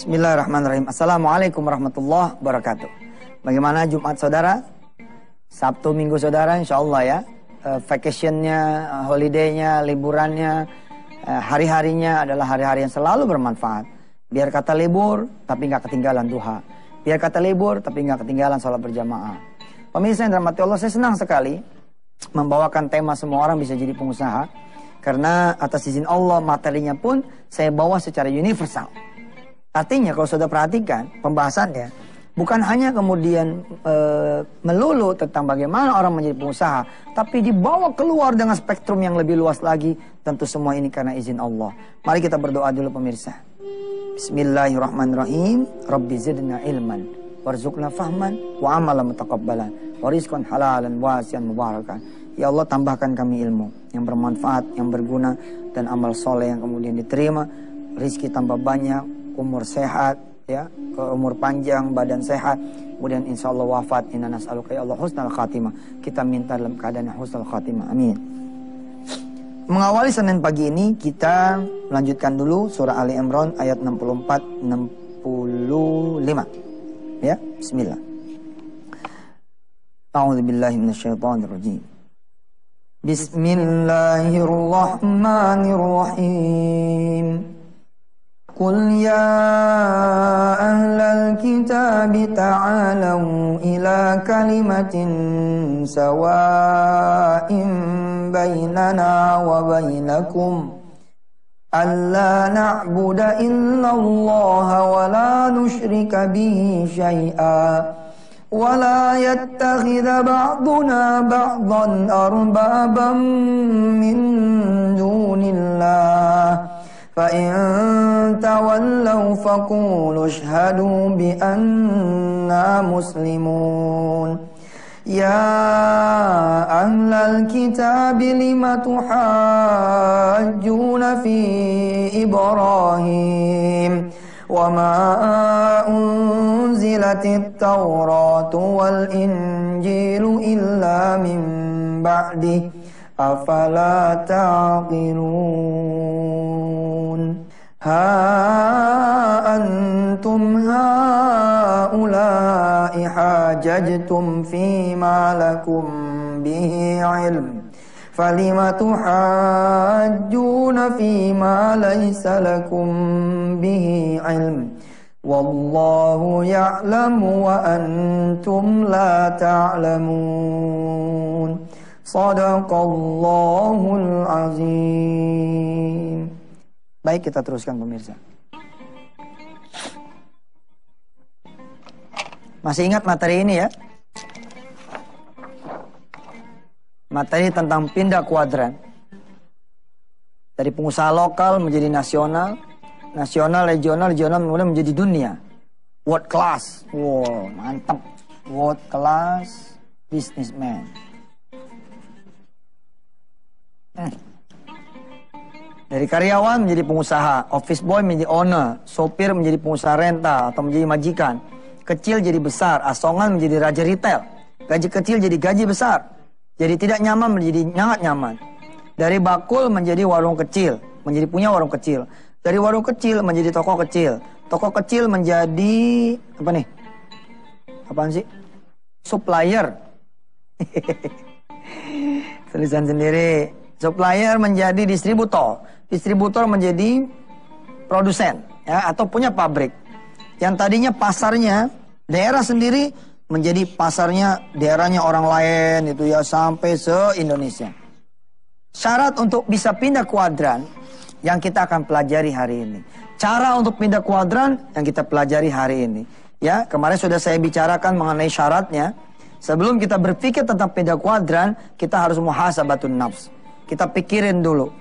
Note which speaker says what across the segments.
Speaker 1: Bismillahirrahmanirrahim. Assalamualaikum warahmatullahi wabarakatuh. Bagaimana Jumat saudara? Sabtu Minggu saudara, insya Allah ya. Vacationnya, holidaynya, liburannya, hari-harinya adalah hari-hari yang selalu bermanfaat. Biar kata libur, tapi nggak ketinggalan duha. Biar kata libur, tapi nggak ketinggalan sholat berjamaah. Pemirsa yang dirahmati Allah, saya senang sekali membawakan tema semua orang bisa jadi pengusaha. Karena atas izin Allah, materinya pun saya bawa secara universal. Artinya kalau sudah perhatikan pembahasannya, bukan hanya kemudian melulu tentang bagaimana orang menjadi pengusaha, tapi dibawa keluar dengan spektrum yang lebih luas lagi. Tentu semua ini karena izin Allah. Mari kita berdoa dulu pemirsa. Bismillahirrahmanirrahim. Rabbi zidna ilman, warzuqna fahman, wa amalan mutaqabbalan, wa rizqan halalan wasi'an mubarakan. Ya Allah, tambahkan kami ilmu yang bermanfaat, yang berguna, dan amal soleh yang kemudian diterima. Rizki tambah banyak, umur sehat, ya, umur panjang, badan sehat, kemudian insya Allah wafat. Inna nas'aluka ya Allah husnal khatimah. Kita minta dalam keadaan husnal khatimah, amin. Mengawali Senin pagi ini, kita melanjutkan dulu surah Ali Imran ayat 64-65. Ya, bismillah. A'udzubillahi minasyaitonirrajim. Bismillahirrahmanirrahim. Qul ya ahlal kitab ta'alau ila kalimatin sawa'in bainana wa bainakum alla na'budu illallaha wa la nusyrika bihi syai'a wa la yattakhidha ba'duna ba'dan arbaban min dunillah fa in tawallaw faqulu ashhadu bi anna muslimun. Ya ahlal kitab lima tuhajjuna fi Ibrahim wa ma unzilatit Tauratu wal Injilu illa min ba'di afala ta'qilun. Ha antum haula'i hajajtum fima lakum bihi ilm falima tuhajjuna fima laysa lakum bihi ilm wallahu ya'lamu wa antum la ta'lamun. Shadaqallahul azim. Baik, kita teruskan pemirsa. Masih ingat materi ini ya? Materi tentang pindah kuadran. Dari pengusaha lokal menjadi nasional, nasional, regional, kemudian menjadi dunia. World class. Wow, mantap. World class businessman. Dari karyawan menjadi pengusaha, office boy menjadi owner, sopir menjadi pengusaha rental atau menjadi majikan. Kecil jadi besar, asongan menjadi raja retail. Gaji kecil jadi gaji besar. Jadi tidak nyaman menjadi sangat nyaman. Dari bakul menjadi warung kecil, menjadi punya warung kecil. Dari warung kecil menjadi toko kecil. Toko kecil menjadi apa nih? Apaan sih? Supplier. Tulisan sendiri. Supplier menjadi distributor. Distributor menjadi produsen, ya, atau punya pabrik. Yang tadinya pasarnya daerah sendiri menjadi pasarnya daerahnya orang lain itu ya, sampai se-Indonesia. Syarat untuk bisa pindah kuadran yang kita akan pelajari hari ini. Cara untuk pindah kuadran yang kita pelajari hari ini. Ya, kemarin sudah saya bicarakan mengenai syaratnya. Sebelum kita berpikir tentang pindah kuadran, kita harus muhasabatun nafs. Kita pikirin dulu.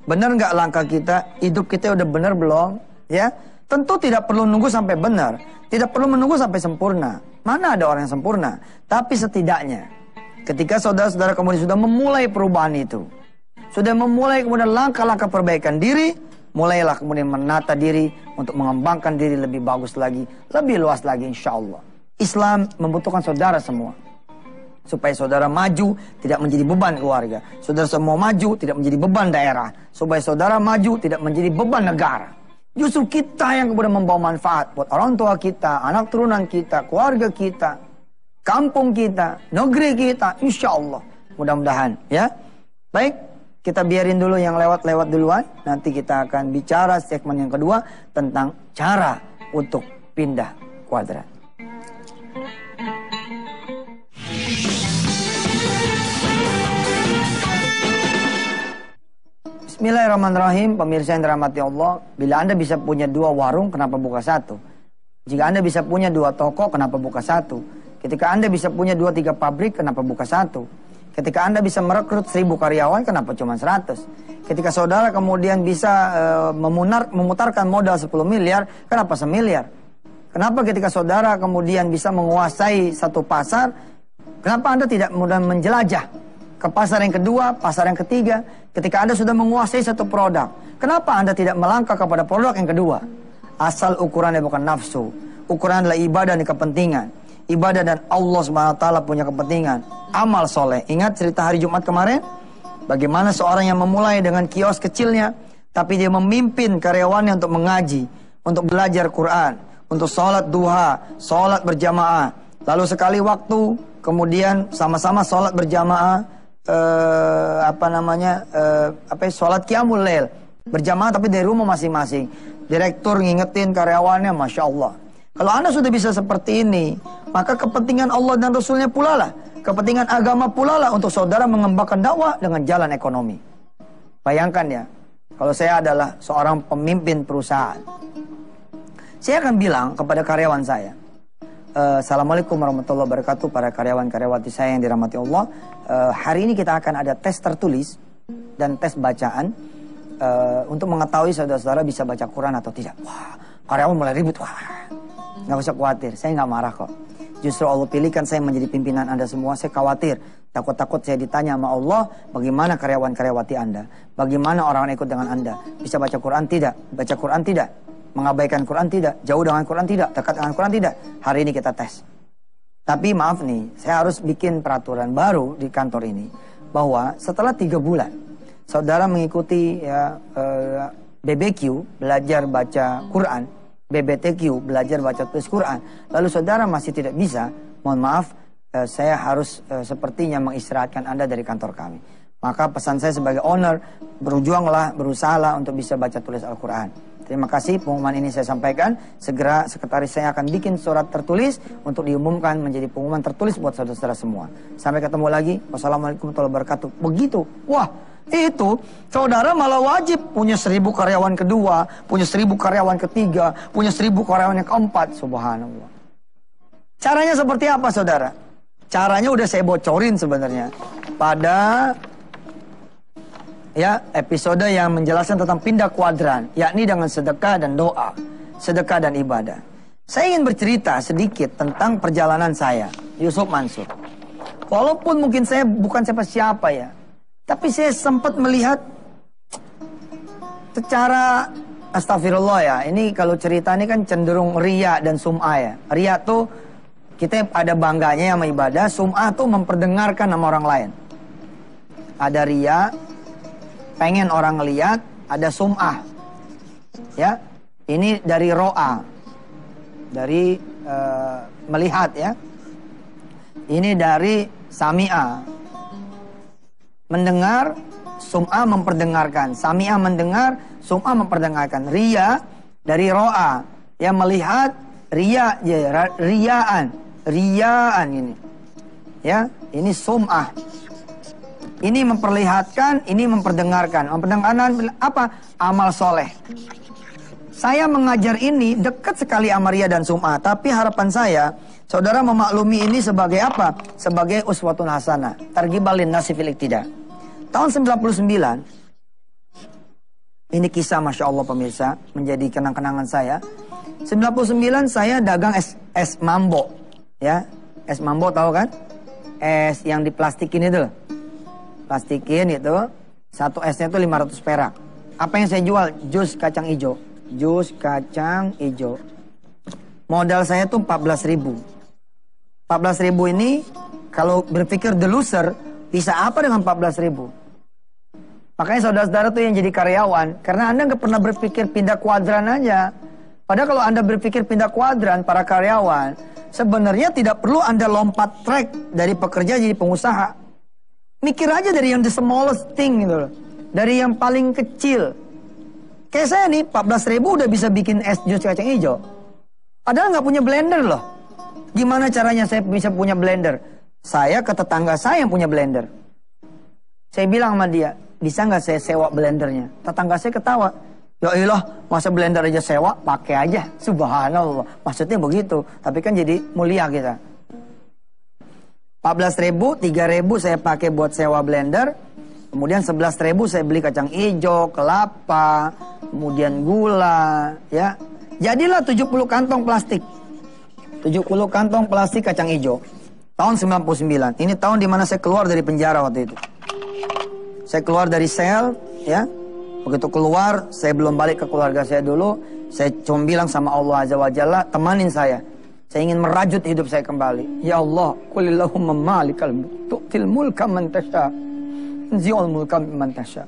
Speaker 1: Benar nggak langkah kita? Hidup kita udah benar belum? Ya, tentu tidak perlu nunggu sampai benar. Tidak perlu menunggu sampai sempurna. Mana ada orang yang sempurna? Tapi setidaknya, ketika saudara-saudara kemudian sudah memulai perubahan itu, sudah memulai kemudian langkah-langkah perbaikan diri, mulailah kemudian menata diri untuk mengembangkan diri lebih bagus lagi, lebih luas lagi insya Allah. Islam membutuhkan saudara semua. Supaya saudara maju, tidak menjadi beban keluarga. Saudara semua maju, tidak menjadi beban daerah. Supaya saudara maju, tidak menjadi beban negara. Justru kita yang kemudian membawa manfaat buat orang tua kita, anak turunan kita, keluarga kita, kampung kita, negeri kita, insya Allah. Mudah-mudahan, ya. Baik, kita biarin dulu yang lewat-lewat duluan. Nanti kita akan bicara segmen yang kedua tentang cara untuk pindah kuadran. Bismillahirrahmanirrahim, pemirsa yang dirahmati Allah. Bila Anda bisa punya 2 warung, kenapa buka 1? Jika Anda bisa punya 2 toko, kenapa buka 1? Ketika Anda bisa punya 2-3 pabrik, kenapa buka 1? Ketika Anda bisa merekrut 1000 karyawan, kenapa cuma 100? Ketika saudara kemudian bisa memutarkan modal 10 miliar, kenapa 1 miliar? Kenapa ketika saudara kemudian bisa menguasai satu pasar, kenapa Anda tidak mudah menjelajah ke pasar yang kedua, pasar yang ketiga? Ketika Anda sudah menguasai satu produk, kenapa Anda tidak melangkah kepada produk yang kedua? Asal ukurannya bukan nafsu. Ukuran adalah ibadah dan kepentingan. Ibadah dan Allah SWT punya kepentingan. Amal soleh. Ingat cerita hari Jumat kemarin? Bagaimana seorang yang memulai dengan kios kecilnya, tapi dia memimpin karyawannya untuk mengaji, untuk belajar Quran, untuk sholat duha, sholat berjamaah. Lalu sekali waktu, kemudian sama-sama sholat berjamaah, sholat qiyamul lail berjamaah tapi dari rumah masing-masing. Direktur ngingetin karyawannya, Masya Allah. Kalau Anda sudah bisa seperti ini, maka kepentingan Allah dan Rasulnya pula lah, kepentingan agama pula lah untuk saudara mengembangkan dakwah dengan jalan ekonomi. Bayangkan ya, kalau saya adalah seorang pemimpin perusahaan, saya akan bilang kepada karyawan saya, Assalamualaikum warahmatullahi wabarakatuh, para karyawan-karyawati saya yang dirahmati Allah. Hari ini kita akan ada tes tertulis dan tes bacaan untuk mengetahui saudara-saudara bisa baca Quran atau tidak. Wah, karyawan mulai ribut. Wah, nggak usah khawatir, saya nggak marah kok. Justru Allah pilihkan saya menjadi pimpinan Anda semua. Saya khawatir, takut-takut saya ditanya sama Allah, bagaimana karyawan-karyawati Anda, bagaimana orang-orang ikut dengan Anda, bisa baca Quran tidak, baca Quran tidak, mengabaikan Quran tidak, jauh dengan Quran tidak, dekat dengan Quran tidak. Hari ini kita tes. Tapi maaf nih, saya harus bikin peraturan baru di kantor ini, bahwa setelah 3 bulan saudara mengikuti ya, BBQ, belajar baca Quran, BBTQ, belajar baca tulis Quran, lalu saudara masih tidak bisa, mohon maaf, saya harus sepertinya mengistirahatkan Anda dari kantor kami. Maka pesan saya sebagai owner, berjuanglah, berusahalah untuk bisa baca tulis Al-Quran. Terima kasih, pengumuman ini saya sampaikan. Segera sekretaris saya akan bikin surat tertulis untuk diumumkan menjadi pengumuman tertulis buat saudara-saudara semua. Sampai ketemu lagi. Wassalamualaikum warahmatullahi wabarakatuh. Begitu. Wah, itu saudara malah wajib punya 1000 karyawan kedua, punya 1000 karyawan ketiga, punya 1000 karyawan yang keempat. Subhanallah. Caranya seperti apa, saudara? Caranya udah saya bocorin sebenarnya pada ya episode yang menjelaskan tentang pindah kuadran, yakni dengan sedekah dan doa, sedekah dan ibadah. Saya ingin bercerita sedikit tentang perjalanan saya, Yusuf Mansur. Walaupun mungkin saya bukan siapa-siapa ya, tapi saya sempat melihat secara astagfirullah ya, ini kalau cerita ini kan cenderung riya dan sum'ah ya. Riya tuh kita ada bangganya sama ibadah, sum'ah tuh memperdengarkan nama orang lain. Ada riya, pengen orang lihat, ada sum'ah. Ya, ini dari ro'a, dari melihat ya. Ini dari sami'a, mendengar, sum'ah memperdengarkan. Sami'a mendengar, sum'ah memperdengarkan. Riya dari ro'a, yang melihat, riya, ya, riyaan ini. Ya, ini sum'ah. Ini memperlihatkan, ini memperdengarkan. Memperdengarkan apa? Amal soleh. Saya mengajar ini dekat sekali sama riya dan sum'ah. Tapi harapan saya, saudara memaklumi ini sebagai apa? Sebagai uswatun hasanah. Targhiban linnasi fil iqtida. Tahun 99, ini kisah Masya Allah pemirsa, menjadi kenang-kenangan saya. 99 saya dagang es mambo. Ya, es mambo tahu kan? Es yang diplastikin itu loh. Plastikin itu, satu esnya itu 500 perak. Apa yang saya jual? Jus kacang hijau. Jus kacang hijau. Modal saya tuh 14.000. 14.000 ini, kalau berpikir the loser, bisa apa dengan 14.000? Makanya saudara-saudara tuh yang jadi karyawan, karena Anda nggak pernah berpikir pindah kuadran aja. Padahal kalau Anda berpikir pindah kuadran, para karyawan, sebenarnya tidak perlu Anda lompat track dari pekerja jadi pengusaha. Mikir aja dari yang the smallest thing gitu loh. Dari yang paling kecil. Kayak saya nih, 14.000 udah bisa bikin es jus kacang hijau. Padahal nggak punya blender loh. Gimana caranya saya bisa punya blender? Saya ke tetangga saya yang punya blender. Saya bilang sama dia, bisa nggak saya sewa blendernya? Tetangga saya ketawa. Ya ilah, masa blender aja sewa, pakai aja. Subhanallah. Maksudnya begitu. Tapi kan jadi mulia kita. 14.000, 3.000 saya pakai buat sewa blender. Kemudian 11.000 saya beli kacang hijau, kelapa, kemudian gula, ya. Jadilah 70 kantong plastik. 70 kantong plastik kacang hijau. Tahun 99. Ini tahun dimana saya keluar dari penjara waktu itu. Saya keluar dari sel, ya. Begitu keluar, saya belum balik ke keluarga saya dulu. Saya cuma bilang sama Allah Azza wa Jalla, temanin saya. Saya ingin merajut hidup saya kembali. Ya Allah, qulillahumma malikal mulk tu'til mulka man tasha. Zi'ul mulka man tasha.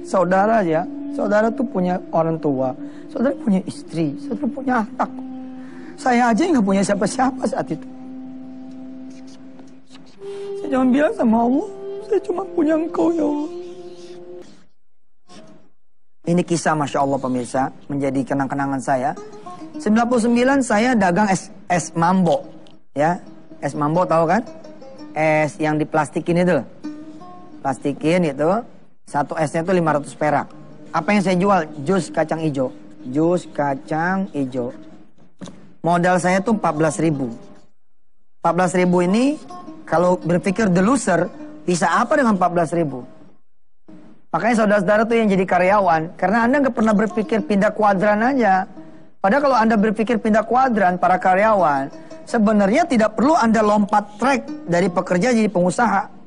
Speaker 1: Saudara ya, saudara tuh punya orang tua, saudara punya istri, saudara punya anak. Saya aja nggak punya siapa-siapa saat itu. Saya cuma bilang sama Allah, saya cuma punya Engkau ya Allah. Ini kisah Masya Allah pemirsa, menjadi kenang-kenangan saya. 99 saya dagang es mambo, ya. Es mambo tahu kan? Es yang diplastikin itu loh. Plastikin itu, satu esnya itu 500 perak. Apa yang saya jual? Jus kacang hijau. Jus kacang hijau. Modal saya tuh 14.000. 14.000 ini kalau berpikir the loser, bisa apa dengan 14.000? Makanya saudara-saudara tuh yang jadi karyawan, karena Anda nggak pernah berpikir pindah kuadran aja. Padahal kalau Anda berpikir pindah kuadran, para karyawan, sebenarnya tidak perlu Anda lompat track dari pekerja jadi pengusaha.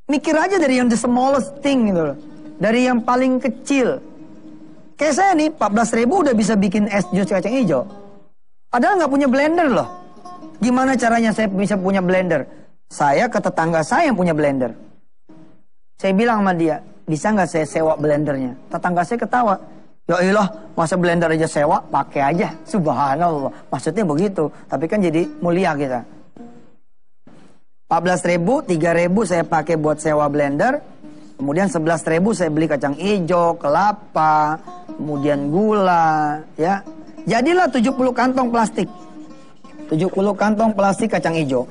Speaker 1: Mikir aja dari yang the smallest thing gitu loh. Dari yang paling kecil. Kayak saya nih, 14.000 udah bisa bikin es jus kacang hijau. Padahal nggak punya blender loh. Gimana caranya saya bisa punya blender? Saya ke tetangga saya yang punya blender. Saya bilang sama dia, bisa nggak saya sewa blendernya? Tetangga saya ketawa. Ya ilah, masa blender aja sewa, pakai aja. Subhanallah. Maksudnya begitu. Tapi kan jadi mulia kita. 14.000, 3.000 saya pakai buat sewa blender. Kemudian 11.000 saya beli kacang hijau, kelapa, kemudian gula, ya. Jadilah 70 kantong plastik. 70 kantong plastik kacang hijau.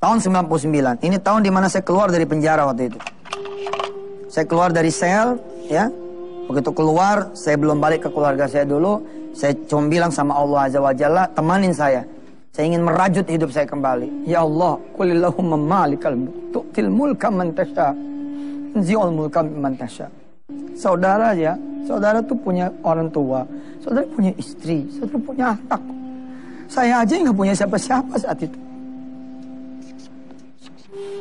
Speaker 1: Tahun 99. Ini tahun dimana saya keluar dari penjara waktu itu. Saya keluar dari sel, ya. Begitu keluar, saya belum balik ke keluarga saya dulu. Saya cuma bilang sama Allah Azza wa Jalla, temanin saya. Saya ingin merajut hidup saya kembali. Ya Allah, qulillahumma malikal mulk tu'til mulka man tasha. Zi'ul mulka man tasha. Saudara ya, saudara tuh punya orang tua, saudara punya istri, saudara punya anak. Saya aja nggak punya siapa-siapa saat itu.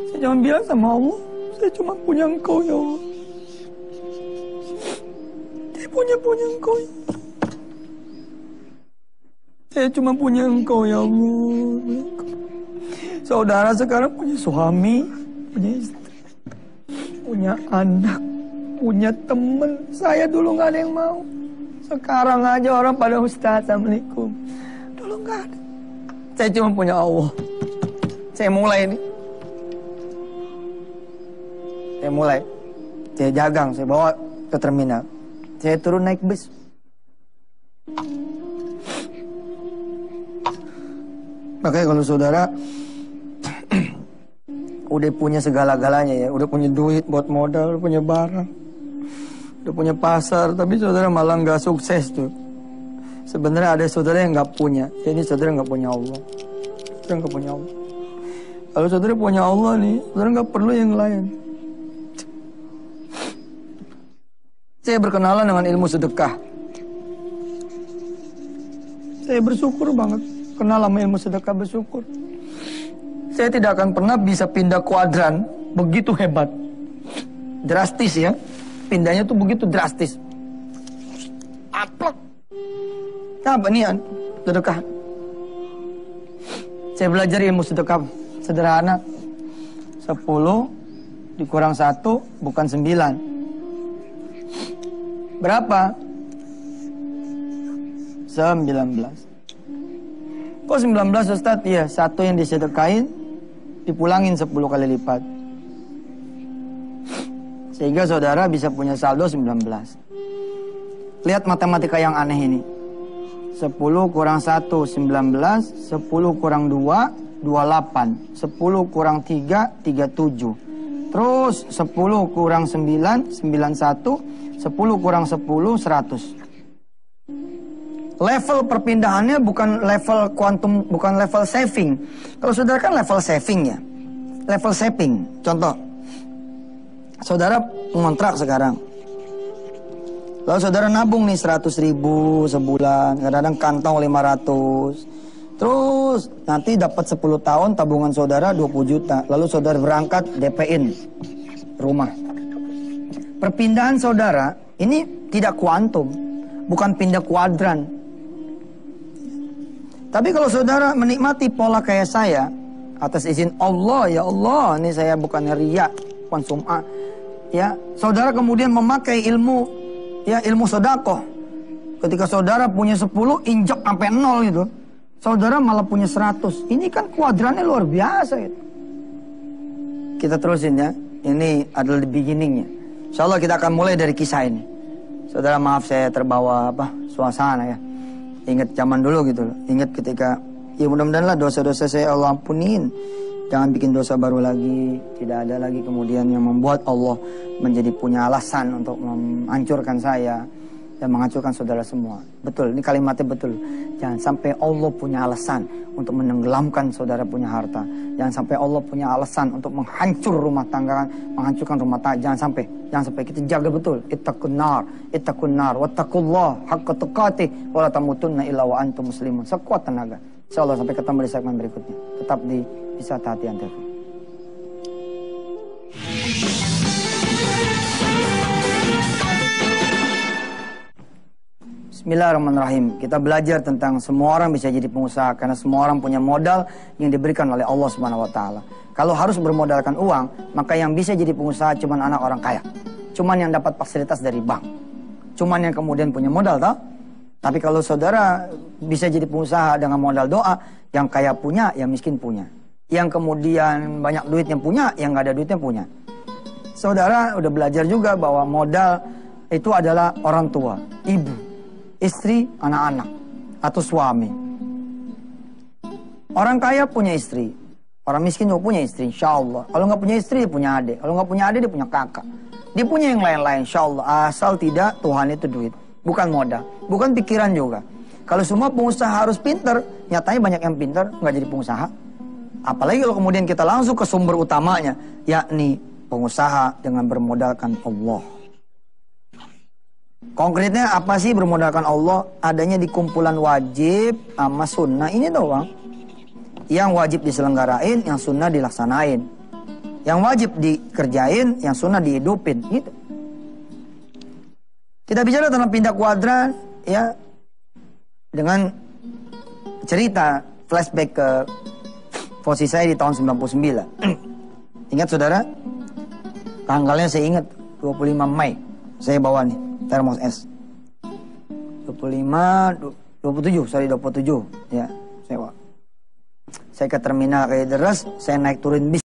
Speaker 1: Saya cuma bilang sama Allah, saya cuma punya Engkau ya Allah. Saya punya Engkau ya Allah. Saya cuma punya Engkau ya Allah. Saudara sekarang punya suami, punya istri, punya anak, punya teman. Saya dulu nggak ada yang mau. Sekarang aja orang pada Ustaz, Assalamualaikum. Dulu nggak ada. Saya cuma punya Allah. Saya mulai nih. Saya mulai. Saya jagang, saya bawa ke terminal. Saya turun naik bus. Makanya kalau saudara udah punya segala-galanya ya, udah punya duit buat modal, udah punya barang, udah punya pasar, tapi saudara malah nggak sukses tuh. Sebenarnya ada saudara yang nggak punya, ya ini saudara nggak punya Allah. Saudara nggak punya Allah. Kalau saudara punya Allah nih, saudara nggak perlu yang lain. Saya berkenalan dengan ilmu sedekah. Saya bersyukur banget. Kenal sama ilmu sedekah, bersyukur. Saya tidak akan pernah bisa pindah kuadran begitu hebat. Drastis ya. Pindahnya tuh begitu drastis. Aplek. Apa nih sedekah? Saya belajar ilmu sedekah sederhana. 10 dikurang 1 bukan 9. Berapa? 19. Kok 19 Ustaz? Iya, satu yang disedekain dipulangin 10 kali lipat. Sehingga saudara bisa punya saldo 19. Lihat matematika yang aneh ini. 10 kurang 1, 19. 10 kurang 2, 28. 10 kurang 3, 37. Terus 10 kurang 9, 91. 10 kurang 10, 100. Level perpindahannya bukan level kuantum, bukan level saving. Kalau saudara kan level saving ya. Level saving. Contoh. Saudara ngontrak sekarang. Lalu saudara nabung nih 100.000 sebulan. Kadang-kadang kantong 500. Terus nanti dapat 10 tahun tabungan saudara 20 juta. Lalu saudara berangkat DP-in rumah. Perpindahan saudara ini tidak kuantum. Bukan pindah kuadran. Tapi kalau saudara menikmati pola kayak saya, atas izin Allah, ya Allah, ini saya bukan riya, bukan sum'ah. Ya, saudara kemudian memakai ilmu, ya ilmu sedekah. Ketika saudara punya 10, injak sampai 0 gitu. Saudara malah punya 100. Ini kan kuadrannya luar biasa gitu. Kita terusin ya. Ini adalah the beginning-nya. Insyaallah kita akan mulai dari kisah ini. Saudara maaf saya terbawa suasana ya. Ingat zaman dulu gitu loh. Ingat ketika, ya mudah-mudahan lah dosa-dosa saya Allah ampunin. Jangan bikin dosa baru lagi. Tidak ada lagi kemudian yang membuat Allah menjadi punya alasan untuk menghancurkan saya. Dan menghancurkan saudara semua. Betul, ini kalimatnya betul. Jangan sampai Allah punya alasan untuk menenggelamkan saudara punya harta. Jangan sampai Allah punya alasan untuk menghancur rumah tangga, menghancurkan rumah tangga. Jangan sampai kita jaga betul. Ittaqun nar, wattaqullah haqqa tuqatih wa la tamutunna illa wa antum muslimun. Sekuat tenaga. Insyaallah sampai ketemu di segmen berikutnya. Tetap di Wisata Hati Antv. Bismillahirrahmanirrahim. Kita belajar tentang semua orang bisa jadi pengusaha karena semua orang punya modal yang diberikan oleh Allah Subhanahu wa taala. Kalau harus bermodalkan uang, maka yang bisa jadi pengusaha cuman anak orang kaya. Cuman yang dapat fasilitas dari bank. Cuman yang kemudian punya modal toh. Tapi kalau saudara bisa jadi pengusaha dengan modal doa, yang kaya punya, yang miskin punya. Yang kemudian banyak duit yang punya, yang nggak ada duitnya punya. Saudara udah belajar juga bahwa modal itu adalah orang tua, ibu, istri, anak-anak, atau suami. Orang kaya punya istri, orang miskin juga punya istri, insya Allah. Kalau nggak punya istri, dia punya adik. Kalau nggak punya adik, dia punya kakak. Dia punya yang lain-lain, insya Allah. Asal tidak Tuhan itu duit, bukan modal, bukan pikiran juga. Kalau semua pengusaha harus pinter, nyatanya banyak yang pinter nggak jadi pengusaha. Apalagi kalau kemudian kita langsung ke sumber utamanya, yakni pengusaha dengan bermodalkan Allah. Konkretnya apa sih bermodalkan Allah? Adanya di kumpulan wajib sama sunnah ini doang. Yang wajib diselenggarain, yang sunnah dilaksanain. Yang wajib dikerjain, yang sunnah dihidupin. Gitu. Kita bicara tentang pindah kuadran, ya, dengan cerita flashback ke posisi saya di tahun 99. Ingat saudara? Tanggalnya saya ingat, 25 Mei. Saya bawa nih. Termos es 27 ya, saya ke terminal kayak deras, saya naik turun bis